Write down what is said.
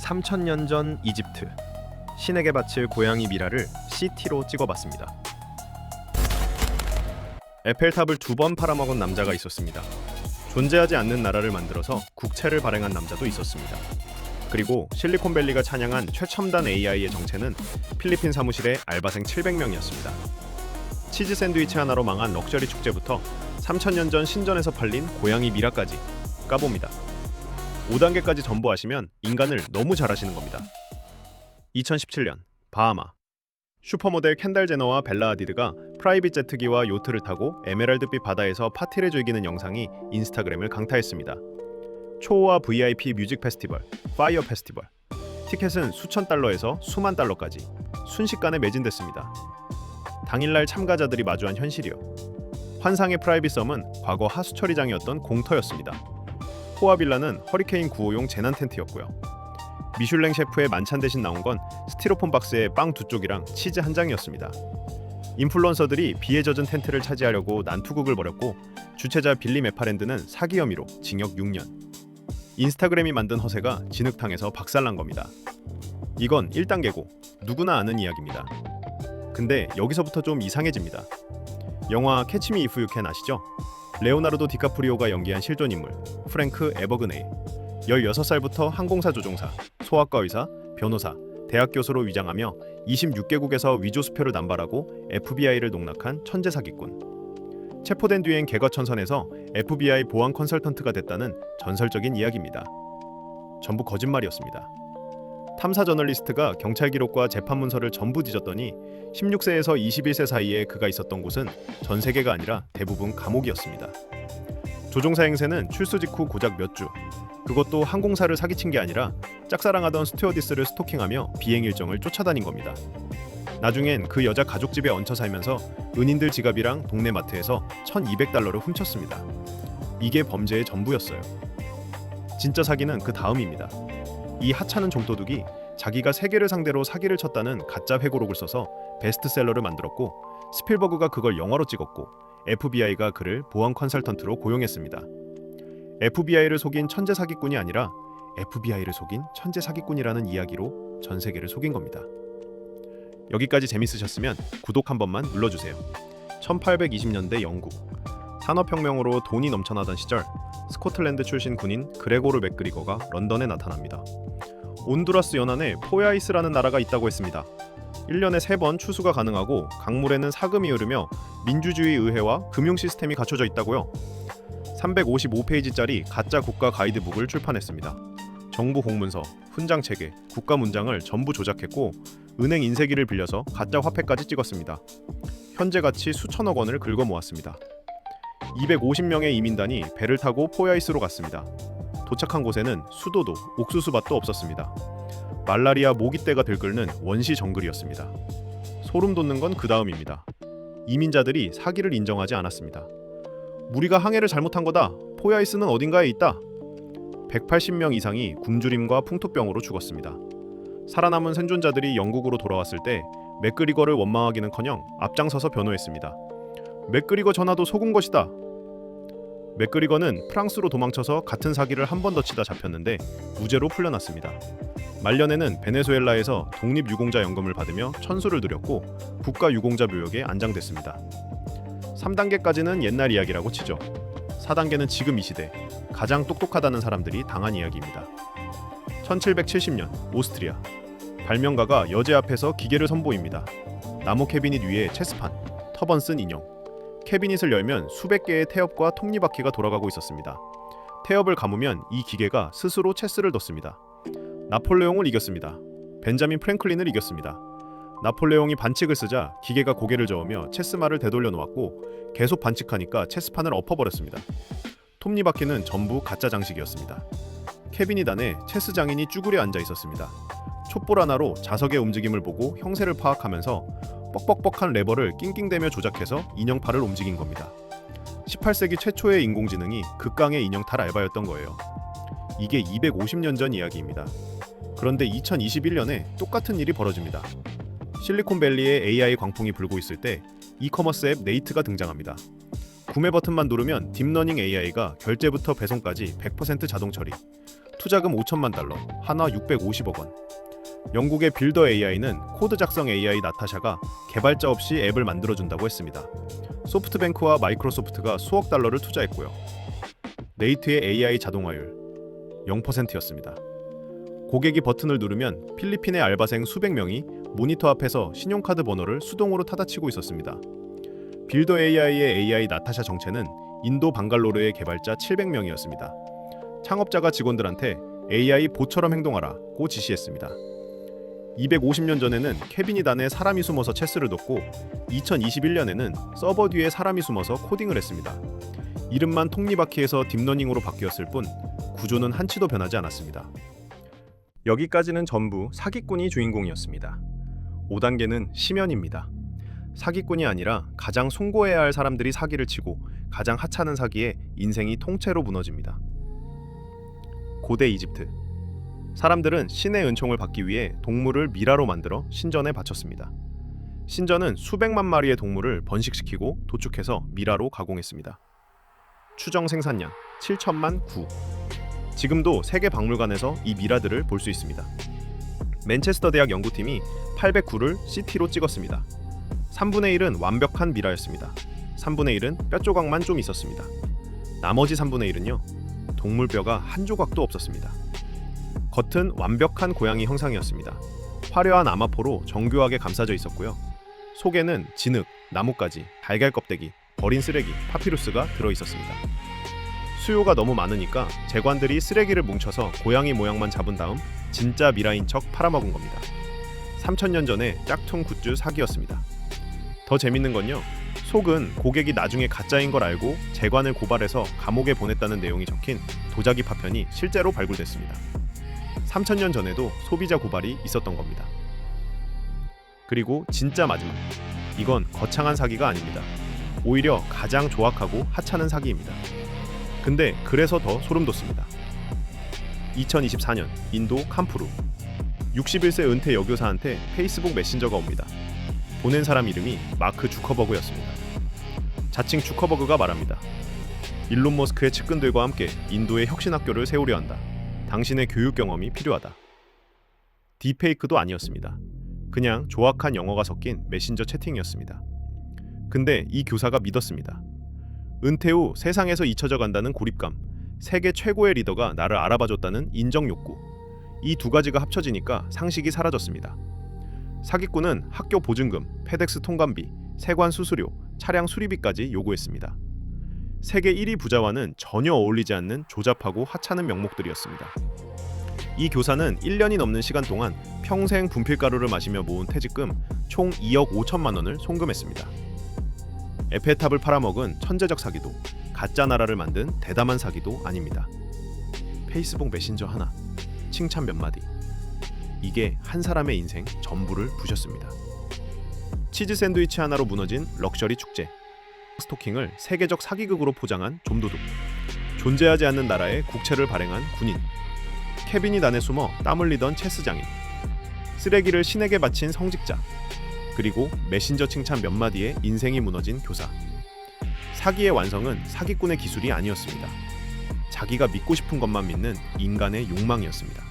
3000년 전 이집트. 신에게 바칠 고양이 미라를 CT로 찍어봤습니다. 에펠탑을 2번 팔아먹은 남자가 있었습니다. 존재하지 않는 나라를 만들어서 국채를 발행한 남자도 있었습니다. 그리고 실리콘밸리가 찬양한 최첨단 AI의 정체는 필리핀 사무실의 알바생 700명이었습니다. 치즈 샌드위치 하나로 망한 럭셔리 축제부터 3000년 전 신전에서 팔린 고양이 미라까지 까봅니다. 5단계까지 전부 아시면 인간을 너무 잘 아시는 겁니다. 2017년 바하마. 슈퍼모델 켄달 제너와 벨라 하디드가 프라이빗 제트기와 요트를 타고 에메랄드빛 바다에서 파티를 즐기는 영상이 인스타그램을 강타했습니다. 초호화 VIP 뮤직 페스티벌, 파이어 페스티벌. 티켓은 수천 달러에서 수만 달러까지 순식간에 매진됐습니다. 당일날 참가자들이 마주한 현실이요. 환상의 프라이빗 섬은 과거 하수 처리장이었던 공터였습니다. 호화 빌라는 허리케인 구호용 재난 텐트였고요. 미슐랭 셰프의 만찬 대신 나온 건 스티로폼 박스에 빵 2쪽이랑 치즈 한 장이었습니다. 인플루언서들이 비에 젖은 텐트를 차지하려고 난투극을 벌였고 주최자 빌리 메파랜드는 사기 혐의로 징역 6년. 인스타그램이 만든 허세가 진흙탕에서 박살난 겁니다. 이건 1단계고 누구나 아는 이야기입니다. 근데 여기서부터 좀 이상해집니다. 영화 캐치 미 이프 유 캔 아시죠? 레오나르도 디카프리오가 연기한 실존 인물 프랭크 에버그네이. 16살부터 항공사 조종사, 소아과 의사, 변호사, 대학 교수로 위장하며 26개국에서 위조 수표를 남발하고 FBI를 농락한 천재 사기꾼. 체포된 뒤엔 개거천선에서 FBI 보안 컨설턴트가 됐다는 전설적인 이야기입니다. 전부 거짓말이었습니다. 탐사 저널리스트가 경찰 기록과 재판 문서를 전부 뒤졌더니 16세에서 21세 사이에 그가 있었던 곳은 전 세계가 아니라 대부분 감옥이었습니다. 조종사 행세는 출소 직후 고작 몇 주. 그것도 항공사를 사기친 게 아니라 짝사랑하던 스튜어디스를 스토킹하며 비행 일정을 쫓아다닌 겁니다. 나중엔 그 여자 가족집에 얹혀 살면서 은인들 지갑이랑 동네 마트에서 1200달러를 훔쳤습니다. 이게 범죄의 전부였어요. 진짜 사기는 그 다음입니다. 이 하찮은 좀도둑이 자기가 세계를 상대로 사기를 쳤다는 가짜 회고록을 써서 베스트셀러를 만들었고 스필버그가 그걸 영화로 찍었고 FBI가 그를 보안 컨설턴트로 고용했습니다. FBI를 속인 천재 사기꾼이 아니라 FBI를 속인 천재 사기꾼이라는 이야기로 전 세계를 속인 겁니다. 여기까지 재밌으셨으면 구독 한 번만 눌러주세요. 1820년대 영국. 산업혁명으로 돈이 넘쳐나던 시절 스코틀랜드 출신 군인 그레고르 맥그리거가 런던에 나타납니다. 온두라스 연안에 포야이스라는 나라가 있다고 했습니다. 1년에 3번 추수가 가능하고 강물에는 사금이 흐르며 민주주의 의회와 금융 시스템이 갖춰져 있다고요. 355페이지짜리 가짜 국가 가이드북을 출판했습니다. 정부 공문서, 훈장 체계, 국가 문장을 전부 조작했고 은행 인쇄기를 빌려서 가짜 화폐까지 찍었습니다. 현재 가치 수천억 원을 긁어 모았습니다. 250명의 이민단이 배를 타고 포야이스로 갔습니다. 도착한 곳에는 수도도 옥수수밭도 없었습니다. 말라리아 모기떼가 들끓는 원시 정글이었습니다. 소름 돋는 건 그 다음입니다. 이민자들이 사기를 인정하지 않았습니다. 우리가 항해를 잘못한 거다. 포야이스는 어딘가에 있다. 180명 이상이 굶주림과 풍토병으로 죽었습니다. 살아남은 생존자들이 영국으로 돌아왔을 때 맥그리거를 원망하기는커녕 앞장서서 변호했습니다. 맥그리거 전화도 속은 것이다. 맥그리거는 프랑스로 도망쳐서 같은 사기를 한 번 더 치다 잡혔는데 무죄로 풀려났습니다. 말년에는 베네수엘라에서 독립유공자연금을 받으며 천수를 누렸고 국가유공자 묘역에 안장됐습니다. 3단계까지는 옛날 이야기라고 치죠. 4단계는 지금 이 시대 가장 똑똑하다는 사람들이 당한 이야기입니다. 1770년 오스트리아. 발명가가 여제 앞에서 기계를 선보입니다. 나무 캐비닛 위에 체스판, 터번 쓴 인형. 캐비닛을 열면 수백 개의 태엽과 톱니바퀴가 돌아가고 있었습니다. 태엽을 감으면 이 기계가 스스로 체스를 뒀습니다. 나폴레옹을 이겼습니다. 벤자민 프랭클린을 이겼습니다. 나폴레옹이 반칙을 쓰자 기계가 고개를 저으며 체스말을 되돌려 놓았고 계속 반칙하니까 체스판을 엎어버렸습니다. 톱니바퀴는 전부 가짜 장식이었습니다. 캐비닛 안에 체스 장인이 쭈그려 앉아 있었습니다. 촛불 하나로 자석의 움직임을 보고 형세를 파악하면서 뻑뻑뻑한 레버를 낑낑대며 조작해서 인형팔을 움직인 겁니다. 18세기 최초의 인공지능이 극강의 인형탈 알바였던 거예요. 이게 250년 전 이야기입니다. 그런데 2021년에 똑같은 일이 벌어집니다. 실리콘밸리에 AI 광풍이 불고 있을 때 이커머스 앱 네이트가 등장합니다. 구매 버튼만 누르면 딥러닝 AI가 결제부터 배송까지 100% 자동 처리. 투자금 5천만 달러, 한화 650억 원. 영국의 빌더 AI는 코드 작성 AI 나타샤가 개발자 없이 앱을 만들어준다고 했습니다. 소프트뱅크와 마이크로소프트가 수억 달러를 투자했고요. 네이트의 AI 자동화율 0%였습니다. 고객이 버튼을 누르면 필리핀의 알바생 수백 명이 모니터 앞에서 신용카드 번호를 수동으로 타다치고 있었습니다. 빌더 AI의 AI 나타샤 정체는 인도 방갈로르의 개발자 700명이었습니다. 창업자가 직원들한테 AI 보처럼 행동하라고 지시했습니다. 250년 전에는 캐비닛 안에 사람이 숨어서 체스를 뒀고 2021년에는 서버 뒤에 사람이 숨어서 코딩을 했습니다. 이름만 톱니바퀴에서 딥러닝으로 바뀌었을 뿐 구조는 한치도 변하지 않았습니다. 여기까지는 전부 사기꾼이 주인공이었습니다. 5단계는 심연입니다. 사기꾼이 아니라 가장 송고해야 할 사람들이 사기를 치고 가장 하찮은 사기에 인생이 통째로 무너집니다. 고대 이집트. 사람들은 신의 은총을 받기 위해 동물을 미라로 만들어 신전에 바쳤습니다. 신전은 수백만 마리의 동물을 번식시키고 도축해서 미라로 가공했습니다. 추정 생산량 7천만 구. 지금도 세계 박물관에서 이 미라들을 볼 수 있습니다. 맨체스터 대학 연구팀이 809를 CT로 찍었습니다. 3분의 1은 완벽한 미라였습니다. 3분의 1은 뼈 조각만 좀 있었습니다. 나머지 3분의 1은요, 동물 뼈가 한 조각도 없었습니다. 겉은 완벽한 고양이 형상이었습니다. 화려한 아마포로 정교하게 감싸져 있었고요. 속에는 진흙, 나뭇가지, 달걀 껍데기, 버린 쓰레기, 파피루스가 들어있었습니다. 수요가 너무 많으니까 재관들이 쓰레기를 뭉쳐서 고양이 모양만 잡은 다음 진짜 미라인 척 팔아먹은 겁니다. 3000년 전에 짝퉁 굿즈 사기였습니다. 더 재밌는 건요, 속은 고객이 나중에 가짜인 걸 알고 재관을 고발해서 감옥에 보냈다는 내용이 적힌 도자기 파편이 실제로 발굴됐습니다. 3000년 전에도 소비자 고발이 있었던 겁니다. 그리고 진짜 마지막, 이건 거창한 사기가 아닙니다. 오히려 가장 조악하고 하찮은 사기입니다. 근데 그래서 더 소름 돋습니다. 2024년 인도 캄푸르 61세 은퇴 여교사한테 페이스북 메신저가 옵니다. 보낸 사람 이름이 마크 주커버그였습니다. 자칭 주커버그가 말합니다. 일론 머스크의 측근들과 함께 인도의 혁신학교를 세우려 한다. 당신의 교육 경험이 필요하다. 딥페이크도 아니었습니다. 그냥 조악한 영어가 섞인 메신저 채팅이었습니다. 근데 이 교사가 믿었습니다. 은퇴 후 세상에서 잊혀져 간다는 고립감, 세계 최고의 리더가 나를 알아봐줬다는 인정 욕구, 이 두 가지가 합쳐지니까 상식이 사라졌습니다. 사기꾼은 학교 보증금, 페덱스 통관비, 세관 수수료, 차량 수리비까지 요구했습니다. 세계 1위 부자와는 전혀 어울리지 않는 조잡하고 하찮은 명목들이었습니다. 이 교사는 1년이 넘는 시간 동안 평생 분필가루를 마시며 모은 퇴직금 총 2억 5천만 원을 송금했습니다. 에펠탑을 팔아먹은 천재적 사기도, 가짜 나라를 만든 대담한 사기도 아닙니다. 페이스북 메신저 하나, 칭찬 몇 마디, 이게 한 사람의 인생 전부를 부셨습니다. 치즈 샌드위치 하나로 무너진 럭셔리 축제, 스토킹을 세계적 사기극으로 포장한 좀도둑, 존재하지 않는 나라에 국채를 발행한 군인, 캐비닛 안에 숨어 땀 흘리던 체스 장인, 쓰레기를 신에게 바친 성직자, 그리고 메신저 칭찬 몇 마디에 인생이 무너진 교사. 사기의 완성은 사기꾼의 기술이 아니었습니다. 자기가 믿고 싶은 것만 믿는 인간의 욕망이었습니다.